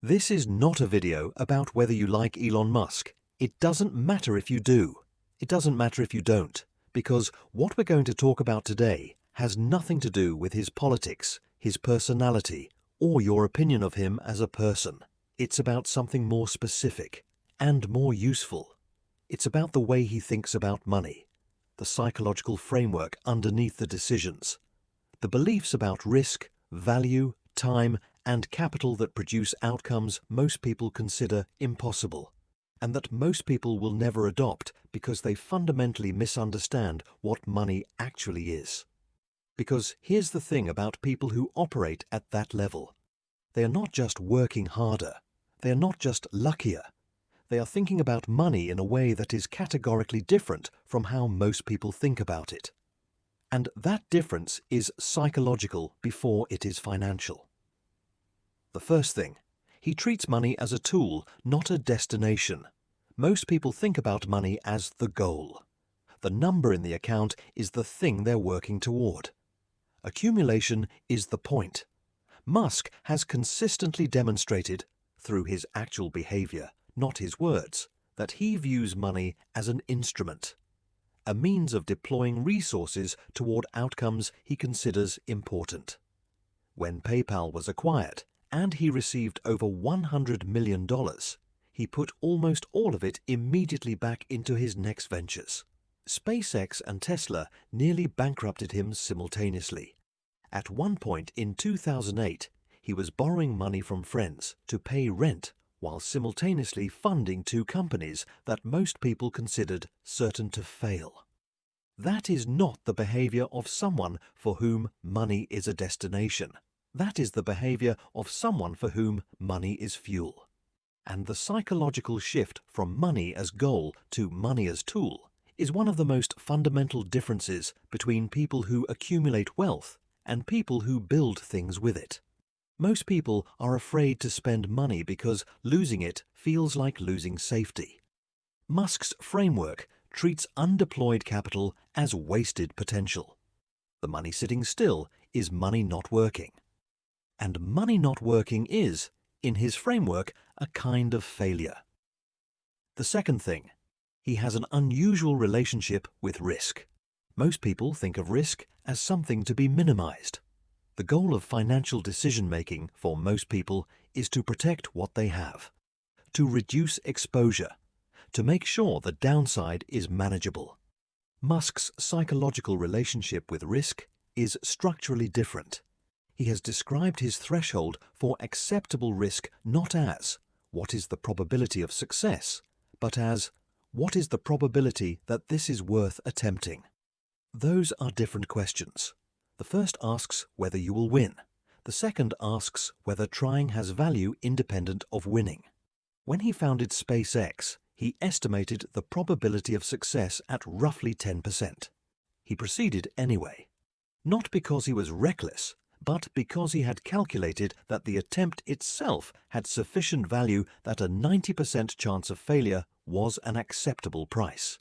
This is not a video about whether you like Elon Musk. It doesn't matter if you do. It doesn't matter if you don't, because what we're going to talk about today has nothing to do with his politics, his personality, or your opinion of him as a person. It's about something more specific and more useful. It's about the way he thinks about money, the psychological framework underneath the decisions, the beliefs about risk, value, time, and capital that produce outcomes most people consider impossible, and that most people will never adopt because they fundamentally misunderstand what money actually is. Because here's the thing about people who operate at that level. They are not just working harder. They are not just luckier. They are thinking about money in a way that is categorically different from how most people think about it. And that difference is psychological before it is financial. The first thing, he treats money as a tool, not a destination. Most people think about money as the goal. The number in the account is the thing they're working toward. Accumulation is the point. Musk has consistently demonstrated, through his actual behavior, not his words, that he views money as an instrument, a means of deploying resources toward outcomes he considers important. When PayPal was acquired, and he received over $100 million, he put almost all of it immediately back into his next ventures. SpaceX and Tesla nearly bankrupted him simultaneously. At one point in 2008, he was borrowing money from friends to pay rent while simultaneously funding two companies that most people considered certain to fail. That is not the behavior of someone for whom money is a destination. That is the behavior of someone for whom money is fuel. And the psychological shift from money as goal to money as tool is one of the most fundamental differences between people who accumulate wealth and people who build things with it. Most people are afraid to spend money because losing it feels like losing safety. Musk's framework treats undeployed capital as wasted potential. The money sitting still is money not working. And money not working is, in his framework, a kind of failure. The second thing, he has an unusual relationship with risk. Most people think of risk as something to be minimized. The goal of financial decision-making for most people is to protect what they have, to reduce exposure, to make sure the downside is manageable. Musk's psychological relationship with risk is structurally different. He has described his threshold for acceptable risk not as what is the probability of success, but as what is the probability that this is worth attempting. Those are different questions. The first asks whether you will win. The second asks whether trying has value independent of winning. When he founded SpaceX, he estimated the probability of success at roughly 10%. He proceeded anyway, not because he was reckless, but because he had calculated that the attempt itself had sufficient value that a 90% chance of failure was an acceptable price.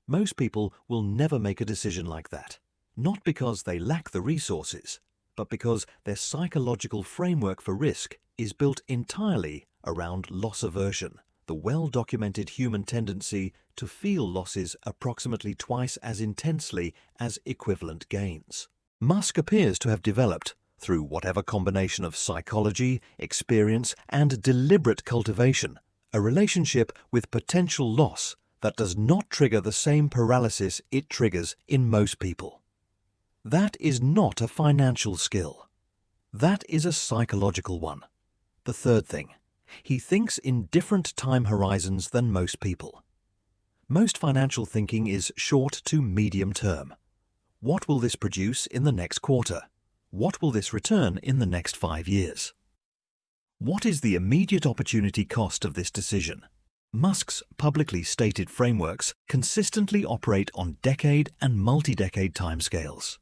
Most people will never make a decision like that, not because they lack the resources, but because their psychological framework for risk is built entirely around loss aversion, the well-documented human tendency to feel losses approximately twice as intensely as equivalent gains. Musk appears to have developed, through whatever combination of psychology, experience, and deliberate cultivation, a relationship with potential loss that does not trigger the same paralysis it triggers in most people. That is not a financial skill. That is a psychological one. The third thing, he thinks in different time horizons than most people. Most financial thinking is short to medium term. What will this produce in the next quarter? What will this return in the next 5 years? What is the immediate opportunity cost of this decision? Musk's publicly stated frameworks consistently operate on decade and multi-decade timescales.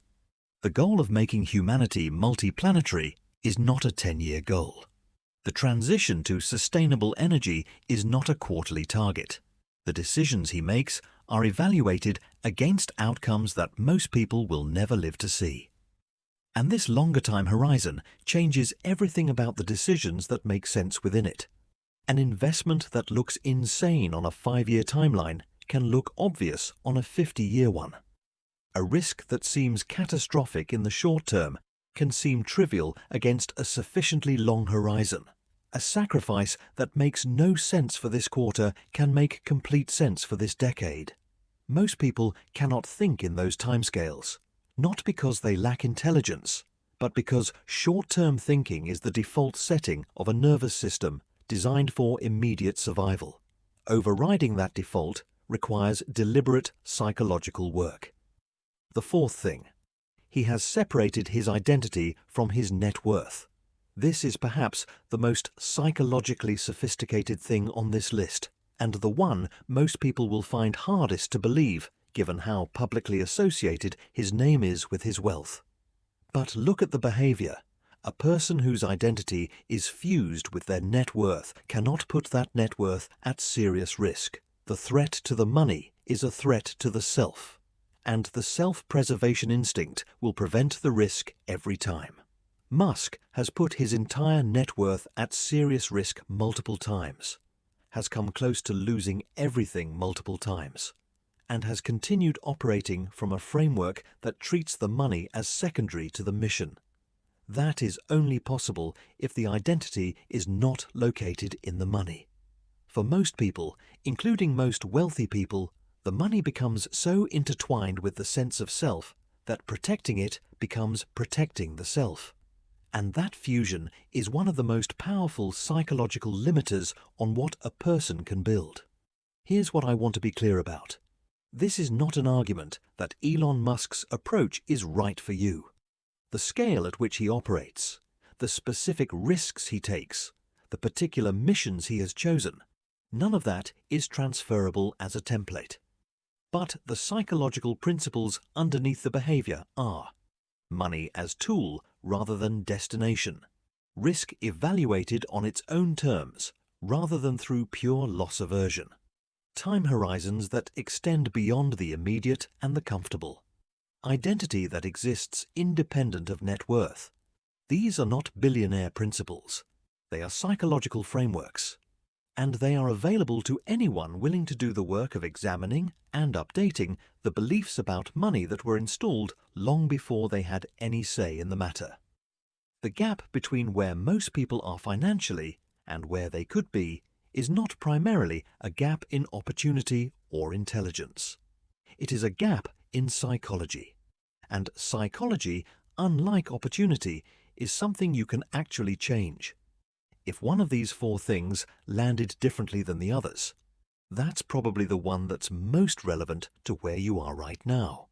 The goal of making humanity multi-planetary is not a 10-year goal. The transition to sustainable energy is not a quarterly target. The decisions he makes are evaluated against outcomes that most people will never live to see. And this longer time horizon changes everything about the decisions that make sense within it. An investment that looks insane on a 5-year timeline can look obvious on a 50-year one. A risk that seems catastrophic in the short term can seem trivial against a sufficiently long horizon. A sacrifice that makes no sense for this quarter can make complete sense for this decade. Most people cannot think in those timescales, not because they lack intelligence, but because short-term thinking is the default setting of a nervous system designed for immediate survival. Overriding that default requires deliberate psychological work. The fourth thing, he has separated his identity from his net worth. This is perhaps the most psychologically sophisticated thing on this list, and the one most people will find hardest to believe, given how publicly associated his name is with his wealth. But look at the behavior. A person whose identity is fused with their net worth cannot put that net worth at serious risk. The threat to the money is a threat to the self, and the self-preservation instinct will prevent the risk every time. Musk has put his entire net worth at serious risk multiple times, has come close to losing everything multiple times, and has continued operating from a framework that treats the money as secondary to the mission. That is only possible if the identity is not located in the money. For most people, including most wealthy people, the money becomes so intertwined with the sense of self that protecting it becomes protecting the self. And that fusion is one of the most powerful psychological limiters on what a person can build. Here's what I want to be clear about. This is not an argument that Elon Musk's approach is right for you. The scale at which he operates, the specific risks he takes, the particular missions he has chosen, none of that is transferable as a template. But the psychological principles underneath the behavior are: money as tool rather than destination, risk evaluated on its own terms rather than through pure loss aversion, time horizons that extend beyond the immediate and the comfortable, identity that exists independent of net worth. These are not billionaire principles. They are psychological frameworks, and they are available to anyone willing to do the work of examining and updating the beliefs about money that were installed long before they had any say in the matter. The gap between where most people are financially and where they could be is not primarily a gap in opportunity or intelligence. It is a gap in psychology. And psychology, unlike opportunity, is something you can actually change. If one of these four things landed differently than the others, that's probably the one that's most relevant to where you are right now.